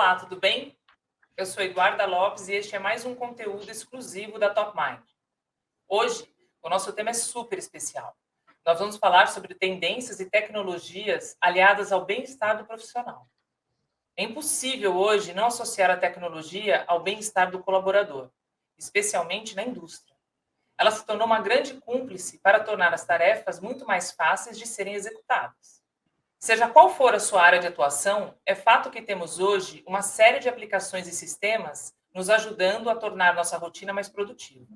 Olá, tudo bem? Eu sou Eduarda Lopes e este é mais um conteúdo exclusivo da Top Mind. Hoje, o nosso tema é super especial. Nós vamos falar sobre tendências e tecnologias aliadas ao bem-estar do profissional. É impossível hoje não associar a tecnologia ao bem-estar do colaborador, especialmente na indústria. Ela se tornou uma grande cúmplice para tornar as tarefas muito mais fáceis de serem executadas. Seja qual for a sua área de atuação, é fato que temos hoje uma série de aplicações e sistemas nos ajudando a tornar nossa rotina mais produtiva.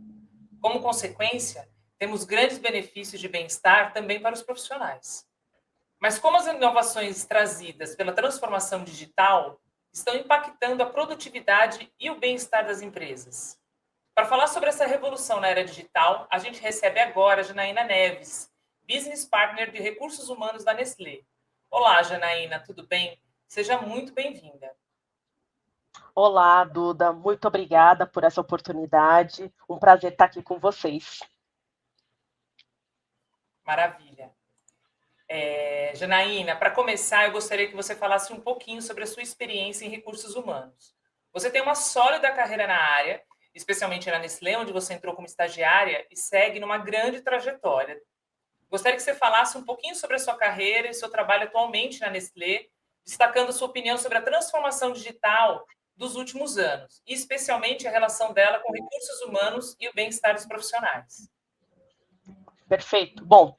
Como consequência, temos grandes benefícios de bem-estar também para os profissionais. Mas como as inovações trazidas pela transformação digital estão impactando a produtividade e o bem-estar das empresas? Para falar sobre essa revolução na era digital, a gente recebe agora a Janaína Neves, Business Partner de Recursos Humanos da Nestlé. Olá, Janaína, tudo bem? Seja muito bem-vinda. Olá, Duda, muito obrigada por essa oportunidade. Um prazer estar aqui com vocês. Maravilha. Janaína, para começar, eu gostaria que você falasse um pouquinho sobre a sua experiência em recursos humanos. Você tem uma sólida carreira na área, especialmente na Nestlé, onde você entrou como estagiária e segue numa grande trajetória. Gostaria que você falasse um pouquinho sobre a sua carreira e seu trabalho atualmente na Nestlé, destacando sua opinião sobre a transformação digital dos últimos anos, e especialmente a relação dela com recursos humanos e o bem-estar dos profissionais. Perfeito. Bom,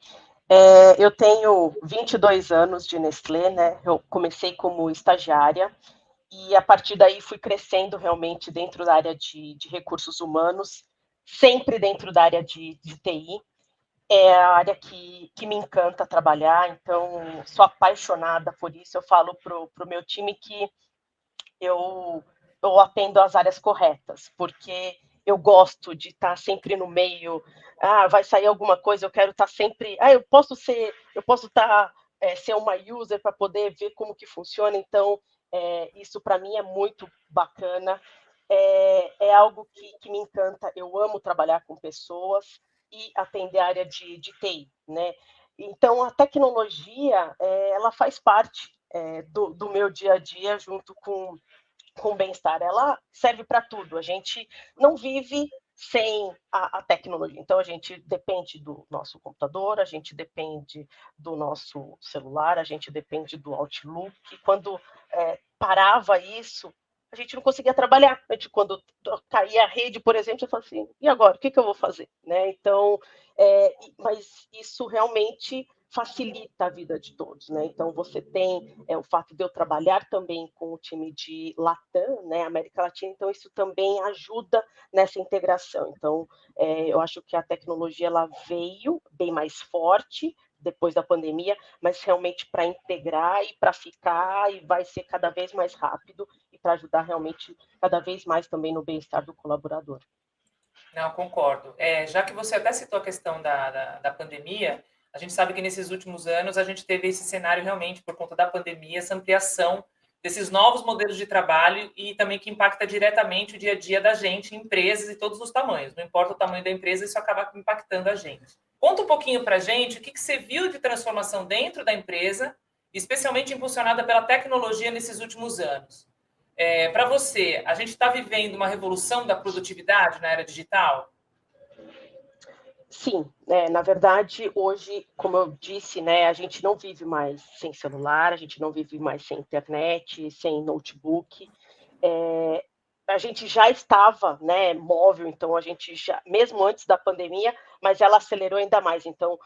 eu tenho 22 anos de Nestlé, né? Eu comecei como estagiária e a partir daí fui crescendo realmente dentro da área de recursos humanos, sempre dentro da área de TI. É a área que me encanta trabalhar, então sou apaixonada por isso. Eu falo para o meu time que eu, eu atendo as áreas corretas, porque eu gosto de estar sempre no meio. Vai sair alguma coisa, eu quero estar sempre. Eu posso estar ser uma user para poder ver como que funciona. Então, isso para mim é muito bacana. É algo que me encanta. Eu amo trabalhar com pessoas e atender a área de TI, né? Então, a tecnologia, ela faz parte do meu dia a dia, junto com bem-estar. Ela serve para tudo. A gente não vive sem a tecnologia. Então, a gente depende do nosso computador, a gente depende do nosso celular, a gente depende do Outlook. Quando parava isso, a gente não conseguia trabalhar. Quando caía a rede, por exemplo, você fala assim, e agora? O que eu vou fazer? Né? Então, mas isso realmente facilita a vida de todos, né? Então você tem o fato de eu trabalhar também com o time de Latam, né, América Latina, então isso também ajuda nessa integração. Então eu acho que a tecnologia ela veio bem mais forte depois da pandemia, mas realmente para integrar e para ficar e vai ser cada vez mais rápido e para ajudar realmente cada vez mais também no bem-estar do colaborador. Não, concordo. Já que você até citou a questão da pandemia, a gente sabe que nesses últimos anos a gente teve esse cenário realmente, por conta da pandemia, essa ampliação desses novos modelos de trabalho e também que impacta diretamente o dia a dia da gente, empresas e todos os tamanhos. Não importa o tamanho da empresa, isso acaba impactando a gente. Conta um pouquinho para a gente o que você viu de transformação dentro da empresa, especialmente impulsionada pela tecnologia nesses últimos anos. Para você, a gente está vivendo uma revolução da produtividade na era digital? Sim, na verdade, hoje, como eu disse, né, a gente não vive mais sem celular, a gente não vive mais sem internet, sem notebook. É, a gente já estava, né, móvel, então a gente já, mesmo antes da pandemia, mas ela acelerou ainda mais. Então,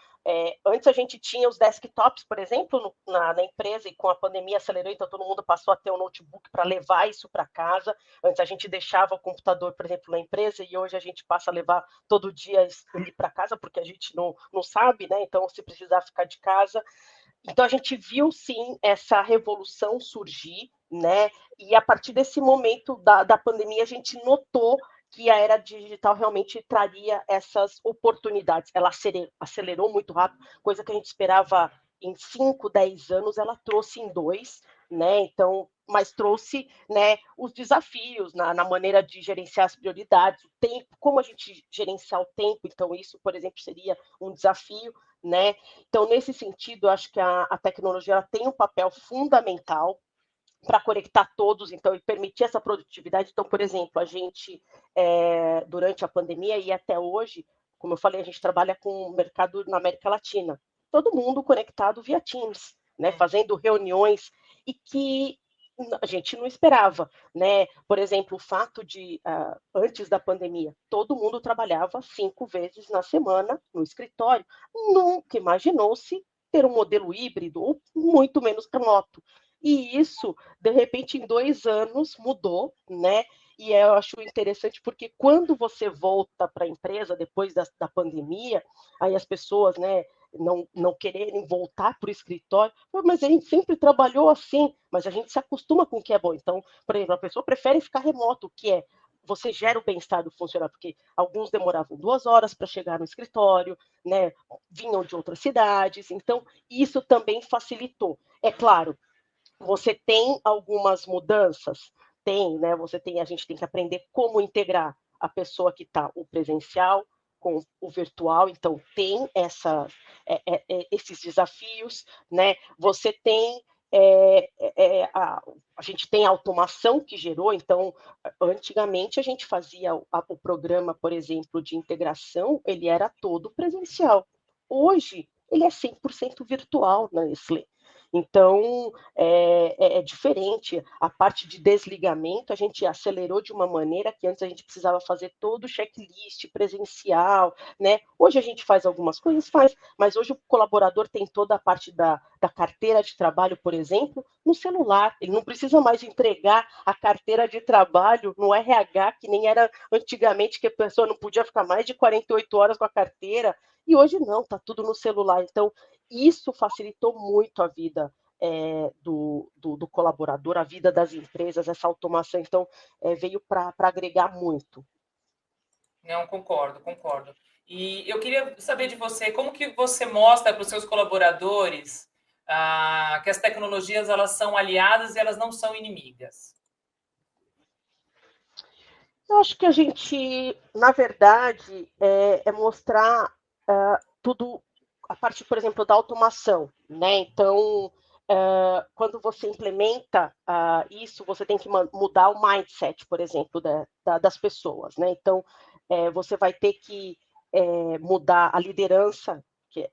antes a gente tinha os desktops, por exemplo, na empresa, e com a pandemia acelerou, então todo mundo passou a ter um notebook para levar isso para casa. Antes a gente deixava o computador, por exemplo, na empresa, e hoje a gente passa a levar todo dia ele para casa, porque a gente não sabe, né? Então, se precisar ficar de casa. Então, a gente viu, sim, essa revolução surgir, né? E a partir desse momento da pandemia, a gente notou que a era digital realmente traria essas oportunidades. Ela acelerou muito rápido, coisa que a gente esperava em 5, 10 anos, ela trouxe em 2, né? Então, mas trouxe, né, os desafios na maneira de gerenciar as prioridades, o tempo, como a gente gerenciar o tempo. Então, isso, por exemplo, seria um desafio, né? Então, nesse sentido, eu acho que a tecnologia ela tem um papel fundamental, para conectar todos, então, e permitir essa produtividade. Então, por exemplo, a gente, durante a pandemia e até hoje, como eu falei, a gente trabalha com o mercado na América Latina, todo mundo conectado via Teams, né, fazendo reuniões, e que a gente não esperava, né? Por exemplo, o fato de, antes da pandemia, todo mundo trabalhava 5 vezes na semana no escritório, nunca imaginou-se ter um modelo híbrido ou muito menos remoto. E isso, de repente, em 2 anos mudou, né? E eu acho interessante porque quando você volta para a empresa depois da pandemia, aí as pessoas, né, não quererem voltar para o escritório, mas a gente sempre trabalhou assim, mas a gente se acostuma com o que é bom. Então, por exemplo, a pessoa prefere ficar remoto, que é você gera o bem-estar do funcionário, porque alguns demoravam 2 horas para chegar no escritório, né? Vinham de outras cidades, então isso também facilitou. É claro, você tem algumas mudanças, tem, né? A gente tem que aprender como integrar a pessoa que está o presencial com o virtual, então tem esses desafios, né? Você tem a gente tem a automação que gerou, então, antigamente a gente fazia o programa, por exemplo, de integração, ele era todo presencial. Hoje, ele é 100% virtual na Nestlé. Então, é diferente. A parte de desligamento, a gente acelerou de uma maneira que antes a gente precisava fazer todo o checklist presencial, né? Hoje a gente faz algumas coisas, faz, mas hoje o colaborador tem toda a parte da carteira de trabalho, por exemplo, no celular. Ele não precisa mais entregar a carteira de trabalho no RH, que nem era antigamente, que a pessoa não podia ficar mais de 48 horas com a carteira. E hoje não, está tudo no celular. Então, isso facilitou muito a vida do colaborador, a vida das empresas, essa automação, então, veio para agregar muito. Não, concordo, concordo. E eu queria saber de você, como que você mostra para os seus colaboradores que as tecnologias elas são aliadas e elas não são inimigas? Eu acho que a gente, na verdade, mostrar tudo, a parte, por exemplo, da automação, né? Então, quando você implementa isso, você tem que mudar o mindset, por exemplo, das pessoas, né? Então, você vai ter que mudar a liderança, que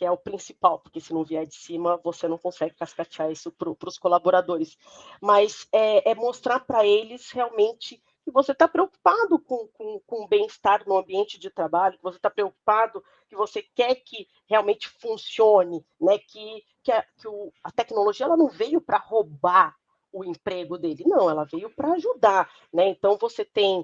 é o principal, porque se não vier de cima, você não consegue cascatear isso para os colaboradores. Mas mostrar para eles realmente que você está preocupado com o bem-estar no ambiente de trabalho, que você está preocupado, que você quer que realmente funcione, né? A tecnologia ela não veio para roubar o emprego dele, não, ela veio para ajudar, né? Então você tem,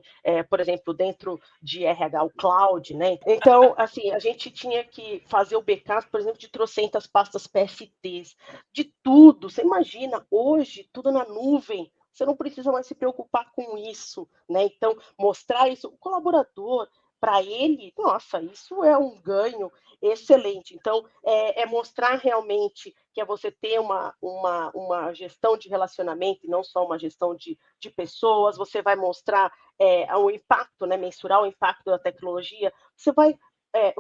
por exemplo, dentro de RH o cloud, né? Então, assim, a gente tinha que fazer o backup, por exemplo, de trocentas pastas PSTs, de tudo. Você imagina, hoje, tudo na nuvem, você não precisa mais se preocupar com isso, né? Então, mostrar isso, o colaborador, para ele, nossa, isso é um ganho excelente. Então, mostrar realmente que é você ter uma gestão de relacionamento e não só uma gestão de pessoas, você vai mostrar o impacto, né, mensurar o impacto da tecnologia,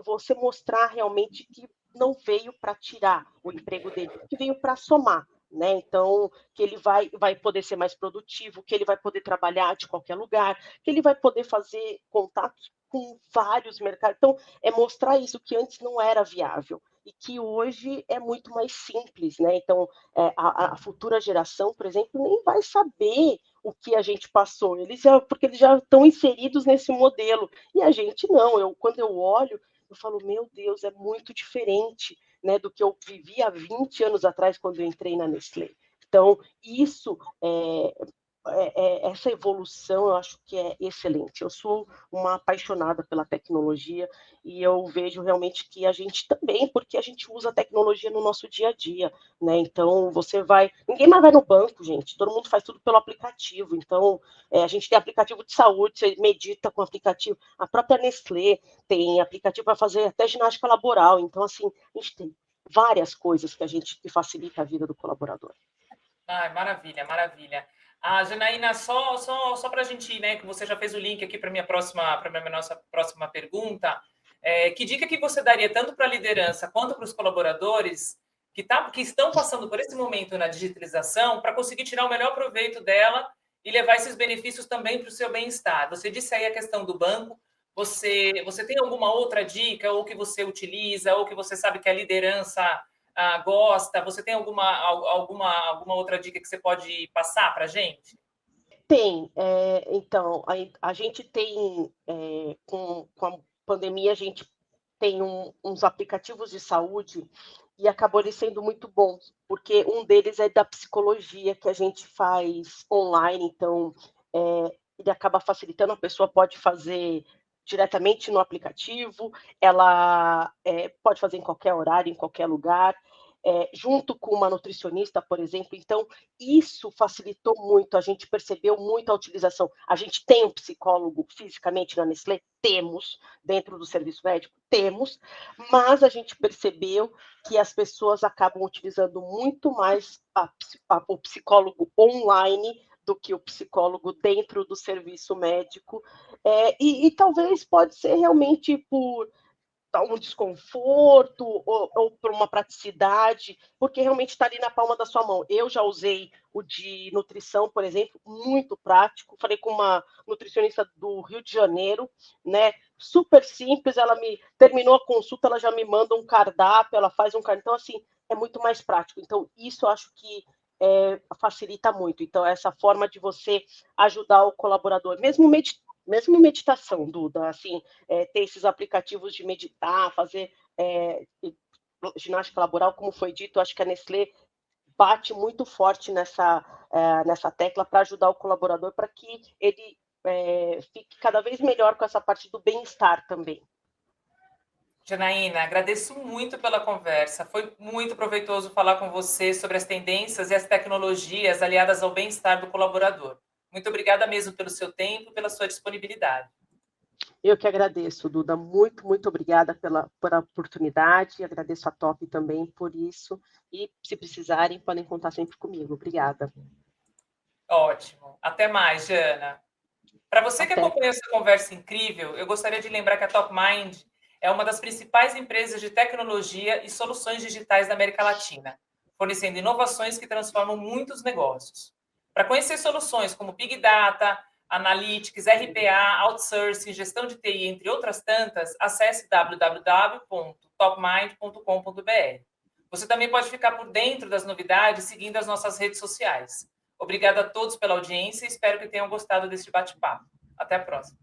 você mostrar realmente que não veio para tirar o emprego dele, que veio para somar. Né? Então, que ele vai poder ser mais produtivo, que ele vai poder trabalhar de qualquer lugar, que ele vai poder fazer contatos com vários mercados. Então, é mostrar isso que antes não era viável e que hoje é muito mais simples, né? Então, a futura geração, por exemplo, nem vai saber o que a gente passou, porque eles já estão inseridos nesse modelo, e a gente não. Quando eu olho, eu falo, meu Deus, é muito diferente, né, do que eu vivi há 20 anos atrás, quando eu entrei na Nestlé. Então, isso essa evolução eu acho que é excelente. Eu sou uma apaixonada pela tecnologia e eu vejo realmente que a gente também, porque a gente usa a tecnologia no nosso dia a dia, né? Então ninguém mais vai no banco, gente. Todo mundo faz tudo pelo aplicativo. Então a gente tem aplicativo de saúde, você medita com aplicativo. A própria Nestlé tem aplicativo para fazer até ginástica laboral. Então assim, a gente tem várias coisas que facilita a vida do colaborador. Ai, maravilha, maravilha. Janaína, só para a gente ir, né, que você já fez o link aqui para a nossa próxima pergunta, que dica que você daria tanto para a liderança quanto para os colaboradores que estão passando por esse momento na digitalização para conseguir tirar o melhor proveito dela e levar esses benefícios também para o seu bem-estar. Você disse aí a questão do banco. Você tem alguma outra dica, ou que você utiliza, ou que você sabe que a liderança gosta? Você tem alguma outra dica que você pode passar para a gente? Tem. Então, a gente tem, com a pandemia, a gente tem uns aplicativos de saúde e acabou eles sendo muito bons, porque um deles é da psicologia, que a gente faz online, então, ele acaba facilitando, a pessoa pode fazer diretamente no aplicativo, ela, pode fazer em qualquer horário, em qualquer lugar, junto com uma nutricionista, por exemplo. Então, isso facilitou muito, a gente percebeu muito a utilização. A gente tem um psicólogo fisicamente na Nestlé? Temos, dentro do serviço médico? Temos, mas a gente percebeu que as pessoas acabam utilizando muito mais o psicólogo online do que o psicólogo dentro do serviço médico, e talvez pode ser realmente por um desconforto ou por uma praticidade, porque realmente está ali na palma da sua mão. Eu já usei o de nutrição, por exemplo, muito prático. Falei com uma nutricionista do Rio de Janeiro, né? Super simples. Ela me terminou a consulta, ela já me manda um cardápio, ela faz um cardápio. Então, assim, é muito mais prático. Então, isso eu acho que facilita muito. Então, essa forma de você ajudar o colaborador, mesmo meditação, Duda, assim, ter esses aplicativos de meditar, fazer ginástica laboral, como foi dito, acho que a Nestlé bate muito forte nessa tecla para ajudar o colaborador para que ele fique cada vez melhor com essa parte do bem-estar também. Janaína, agradeço muito pela conversa. Foi muito proveitoso falar com você sobre as tendências e as tecnologias aliadas ao bem-estar do colaborador. Muito obrigada mesmo pelo seu tempo e pela sua disponibilidade. Eu que agradeço, Duda. Muito, muito obrigada pela oportunidade. Agradeço a Top também por isso. E se precisarem, podem contar sempre comigo. Obrigada. Ótimo. Até mais, Jana. Para você que Até. acompanhou essa conversa incrível, eu gostaria de lembrar que a TopMind é uma das principais empresas de tecnologia e soluções digitais da América Latina, fornecendo inovações que transformam muitos negócios. Para conhecer soluções como Big Data, Analytics, RPA, Outsourcing, gestão de TI, entre outras tantas, acesse www.topmind.com.br. Você também pode ficar por dentro das novidades seguindo as nossas redes sociais. Obrigada a todos pela audiência e espero que tenham gostado deste bate-papo. Até a próxima.